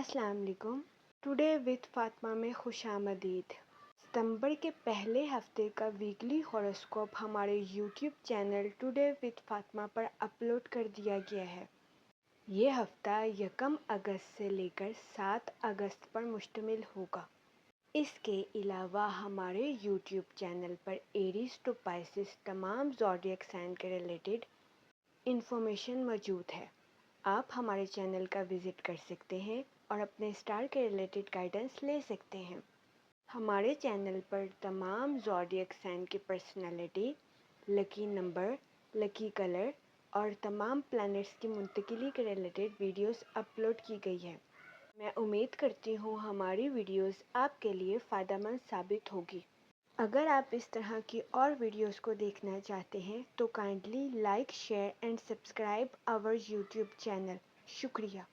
अस्सलाम वालेकुम। Today with Fatima में खुशामदीद। सितंबर के पहले हफ्ते का वीकली हॉरोस्कोप हमारे YouTube channel today with Fatima पर अपलोड कर दिया गया है। ये हफ्ता 1 अगस्त से लेकर 7 अगस्त पर मुश्तमिल होगा। इसके अलावा हमारे यूट्यूब चैनल पर एरीज टू पाइसिस तमाम ज़ोडिएक साइन के रिलेटेड इंफॉर्मेशन मौजूद है। आप हमारे चैनल का विज़िट कर सकते हैं और अपने स्टार के रिलेटेड गाइडेंस ले सकते हैं। हमारे चैनल पर तमाम ज़ोडिएक साइन की personality, lucky number, lucky colour और तमाम प्लैनेट्स की मुंतकिली के रिलेटेड वीडियोस अपलोड की गई है। मैं उम्मीद करती हूँ हमारी वीडियोस आपके लिए फ़ायदेमंद साबित होगी। अगर आप इस तरह की और वीडियोस को देखना चाहते हैं तो kindly like, share and subscribe our YouTube channel. शुक्रिया।